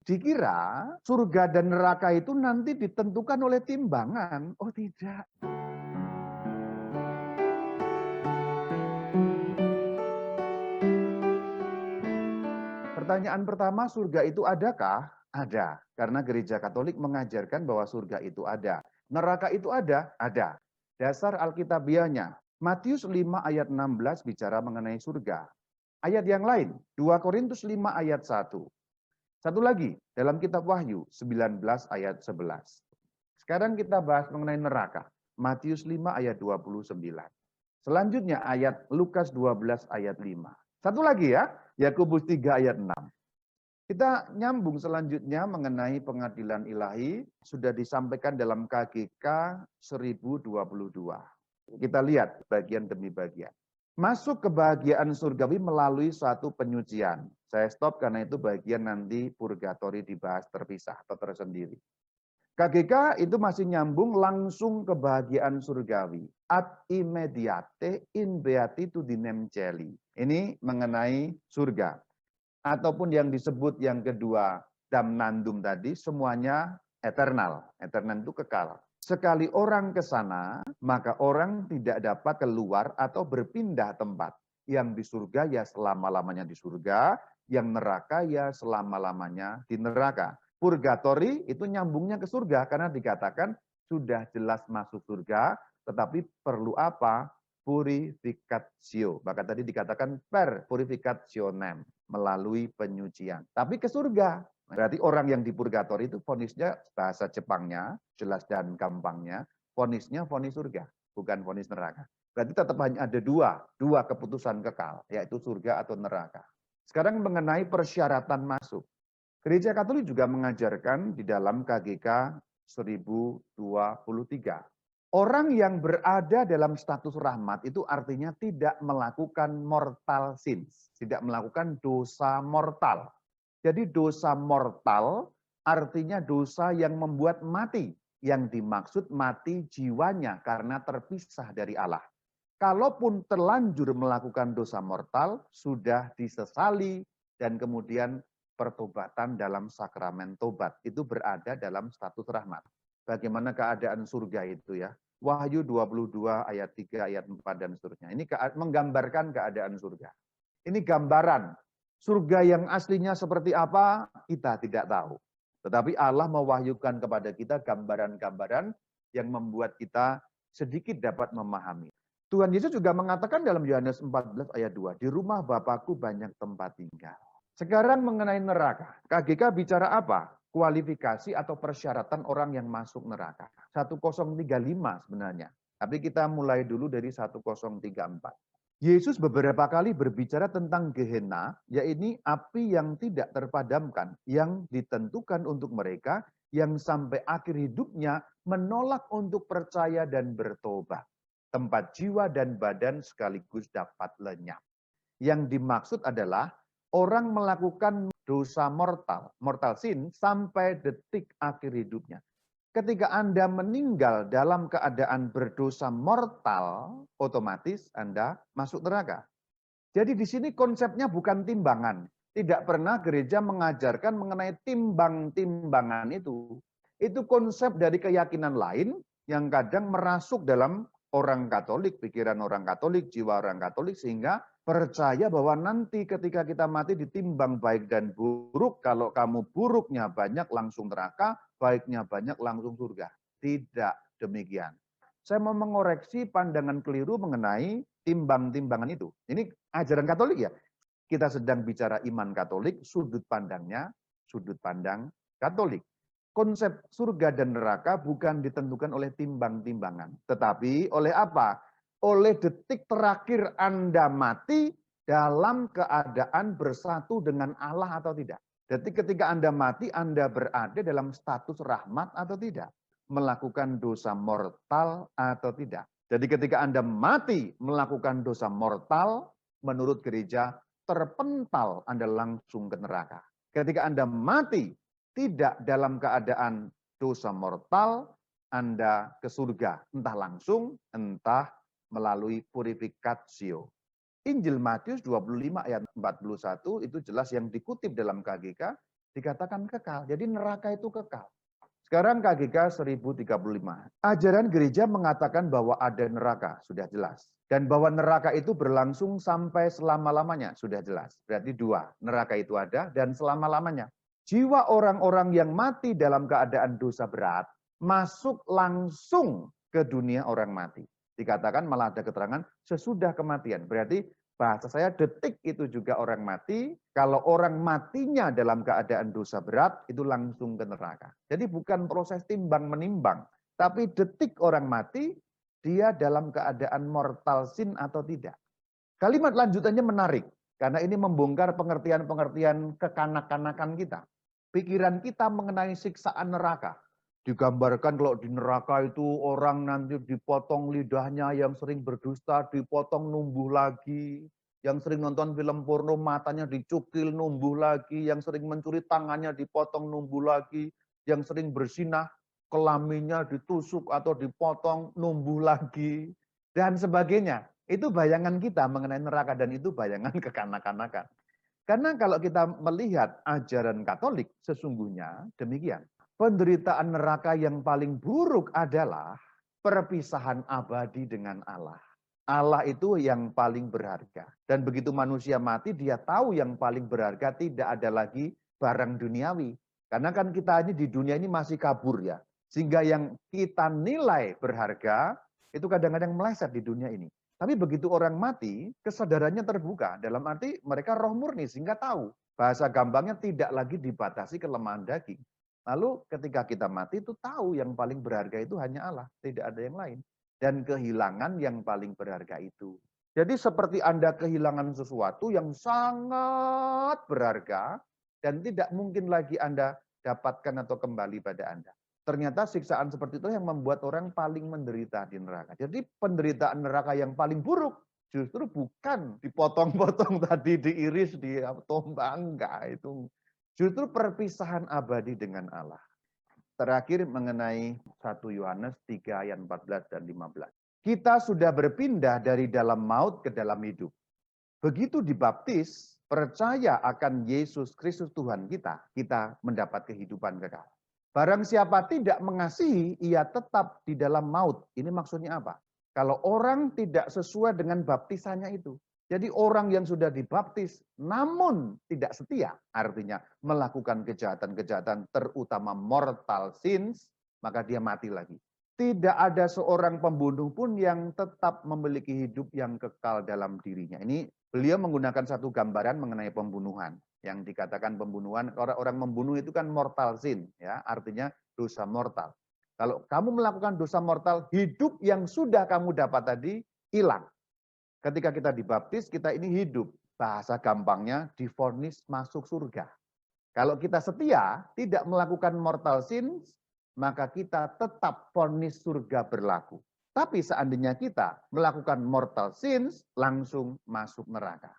Dikira surga dan neraka itu nanti ditentukan oleh timbangan. Oh tidak. Pertanyaan pertama, surga itu adakah? Ada. Karena gereja Katolik mengajarkan bahwa surga itu ada. Neraka itu ada? Ada. Dasar Alkitabiahnya. Matius 5 ayat 16 bicara mengenai surga. Ayat yang lain, 2 Korintus 5 ayat 1. Satu lagi, dalam kitab Wahyu 19 ayat 11. Sekarang kita bahas mengenai neraka. Matius 5 ayat 29. Selanjutnya ayat Lukas 12 ayat 5. Satu lagi ya, Yakobus 3 ayat 6. Kita nyambung selanjutnya mengenai pengadilan ilahi, sudah disampaikan dalam KGK 1022. Kita lihat bagian demi bagian. Masuk kebahagiaan surgawi melalui suatu penyucian. Saya stop karena itu bagian nanti purgatori dibahas terpisah atau tersendiri. KGK itu masih nyambung langsung kebahagiaan surgawi. Ad immediate in beatitudinem celi. Ini mengenai surga. Ataupun yang disebut yang kedua, damnandum tadi, semuanya eternal. Eternal itu kekal. Sekali orang ke sana, maka orang tidak dapat keluar atau berpindah tempat. Yang di surga ya selama-lamanya di surga, yang neraka ya selama-lamanya di neraka. Purgatori itu nyambungnya ke surga, karena dikatakan sudah jelas masuk surga, tetapi perlu apa? Purificatio. Maka tadi dikatakan per purificationem, melalui penyucian. Tapi ke surga. Berarti orang yang di purgatori itu vonisnya, bahasa Jepangnya, jelas dan gampangnya, vonisnya vonis surga, bukan vonis neraka. Berarti tetap hanya ada dua keputusan kekal, yaitu surga atau neraka. Sekarang mengenai persyaratan masuk. Gereja Katolik juga mengajarkan di dalam KGK 1023. Orang yang berada dalam status rahmat itu artinya tidak melakukan mortal sins, tidak melakukan dosa mortal. Jadi dosa mortal artinya dosa yang membuat mati. Yang dimaksud mati jiwanya karena terpisah dari Allah. Kalaupun terlanjur melakukan dosa mortal, sudah disesali dan kemudian pertobatan dalam sakramen tobat. Itu berada dalam status rahmat. Bagaimana keadaan surga itu ya. Wahyu 22 ayat 3, ayat 4 dan seterusnya. Ini menggambarkan keadaan surga. Ini gambaran. Surga yang aslinya seperti apa, kita tidak tahu. Tetapi Allah mewahyukan kepada kita gambaran-gambaran yang membuat kita sedikit dapat memahami. Tuhan Yesus juga mengatakan dalam Yohanes 14 ayat 2, di rumah Bapakku banyak tempat tinggal. Sekarang mengenai neraka, KGK bicara apa? Kualifikasi atau persyaratan orang yang masuk neraka. 1035 sebenarnya. Tapi kita mulai dulu dari 1034. Yesus beberapa kali berbicara tentang Gehenna, yaitu api yang tidak terpadamkan, yang ditentukan untuk mereka yang sampai akhir hidupnya menolak untuk percaya dan bertobat. Tempat jiwa dan badan sekaligus dapat lenyap. Yang dimaksud adalah orang melakukan dosa mortal sin sampai detik akhir hidupnya. Ketika Anda meninggal dalam keadaan berdosa mortal, otomatis Anda masuk neraka. Jadi di sini konsepnya bukan timbangan. Tidak pernah gereja mengajarkan mengenai timbang-timbangan itu. Itu konsep dari keyakinan lain yang kadang merasuk dalam orang Katolik, pikiran orang Katolik, jiwa orang Katolik, sehingga percaya bahwa nanti ketika kita mati ditimbang baik dan buruk, kalau kamu buruknya banyak langsung neraka, baiknya banyak langsung surga. Tidak demikian. Saya mau mengoreksi pandangan keliru mengenai timbang-timbangan itu. Ini ajaran Katolik ya. Kita sedang bicara iman Katolik, sudut pandangnya, sudut pandang Katolik. Konsep surga dan neraka bukan ditentukan oleh timbang-timbangan. Tetapi oleh apa? Oleh detik terakhir Anda mati dalam keadaan bersatu dengan Allah atau tidak. Detik ketika Anda mati, Anda berada dalam status rahmat atau tidak. Melakukan dosa mortal atau tidak. Jadi ketika Anda mati melakukan dosa mortal, menurut gereja terpental Anda langsung ke neraka. Ketika Anda mati tidak dalam keadaan dosa mortal, Anda ke surga. Entah langsung, entah melalui purificatio. Injil Matius 25 ayat 41 itu jelas yang dikutip dalam KGK. Dikatakan kekal. Jadi neraka itu kekal. Sekarang KGK 1035. Ajaran gereja mengatakan bahwa ada neraka, sudah jelas. Dan bahwa neraka itu berlangsung sampai selama-lamanya, sudah jelas. Berarti dua, neraka itu ada dan selama-lamanya. Jiwa orang-orang yang mati dalam keadaan dosa berat, masuk langsung ke dunia orang mati. Dikatakan malah ada keterangan sesudah kematian. Berarti bahasa saya detik itu juga orang mati. Kalau orang matinya dalam keadaan dosa berat, itu langsung ke neraka. Jadi bukan proses timbang menimbang. Tapi detik orang mati, dia dalam keadaan mortal sin atau tidak. Kalimat lanjutannya menarik. Karena ini membongkar pengertian-pengertian kekanak-kanakan kita. Pikiran kita mengenai siksaan neraka. Digambarkan kalau di neraka itu orang nanti dipotong lidahnya, yang sering berdusta dipotong numbuh lagi, yang sering nonton film porno matanya dicukil numbuh lagi, yang sering mencuri tangannya dipotong numbuh lagi, yang sering bersinah kelaminnya ditusuk atau dipotong numbuh lagi, dan sebagainya. Itu bayangan kita mengenai neraka dan itu bayangan kekanak-kanakan. Karena kalau kita melihat ajaran Katolik sesungguhnya demikian. Penderitaan neraka yang paling buruk adalah perpisahan abadi dengan Allah. Allah itu yang paling berharga. Dan begitu manusia mati, dia tahu yang paling berharga tidak ada lagi barang duniawi. Karena kan kita ini di dunia ini masih kabur ya. Sehingga yang kita nilai berharga, itu kadang-kadang meleset di dunia ini. Tapi begitu orang mati, kesadarannya terbuka. Dalam arti mereka roh murni sehingga tahu. Bahasa gampangnya tidak lagi dibatasi kelemahan daging. Lalu ketika kita mati itu tahu yang paling berharga itu hanya Allah, tidak ada yang lain. Dan kehilangan yang paling berharga itu. Jadi seperti Anda kehilangan sesuatu yang sangat berharga dan tidak mungkin lagi Anda dapatkan atau kembali pada Anda. Ternyata siksaan seperti itu yang membuat orang paling menderita di neraka. Jadi penderitaan neraka yang paling buruk justru bukan dipotong-potong tadi, diiris, ditombak, enggak itu. Justru perpisahan abadi dengan Allah. Terakhir mengenai 1 Yohanes 3 ayat 14 dan 15. Kita sudah berpindah dari dalam maut ke dalam hidup. Begitu dibaptis, percaya akan Yesus Kristus Tuhan kita mendapat kehidupan kekal. Barang siapa tidak mengasihi, ia tetap di dalam maut. Ini maksudnya apa? Kalau orang tidak sesuai dengan baptisannya itu. Jadi orang yang sudah dibaptis namun tidak setia, artinya melakukan kejahatan-kejahatan terutama mortal sins, maka dia mati lagi. Tidak ada seorang pembunuh pun yang tetap memiliki hidup yang kekal dalam dirinya. Ini beliau menggunakan satu gambaran mengenai pembunuhan. Yang dikatakan pembunuhan, orang membunuh itu kan mortal sin, ya, artinya dosa mortal. Kalau kamu melakukan dosa mortal, hidup yang sudah kamu dapat tadi hilang. Ketika kita dibaptis, kita ini hidup. Bahasa gampangnya, divonis masuk surga. Kalau kita setia, tidak melakukan mortal sins, maka kita tetap vonis surga berlaku. Tapi seandainya kita melakukan mortal sins, langsung masuk neraka.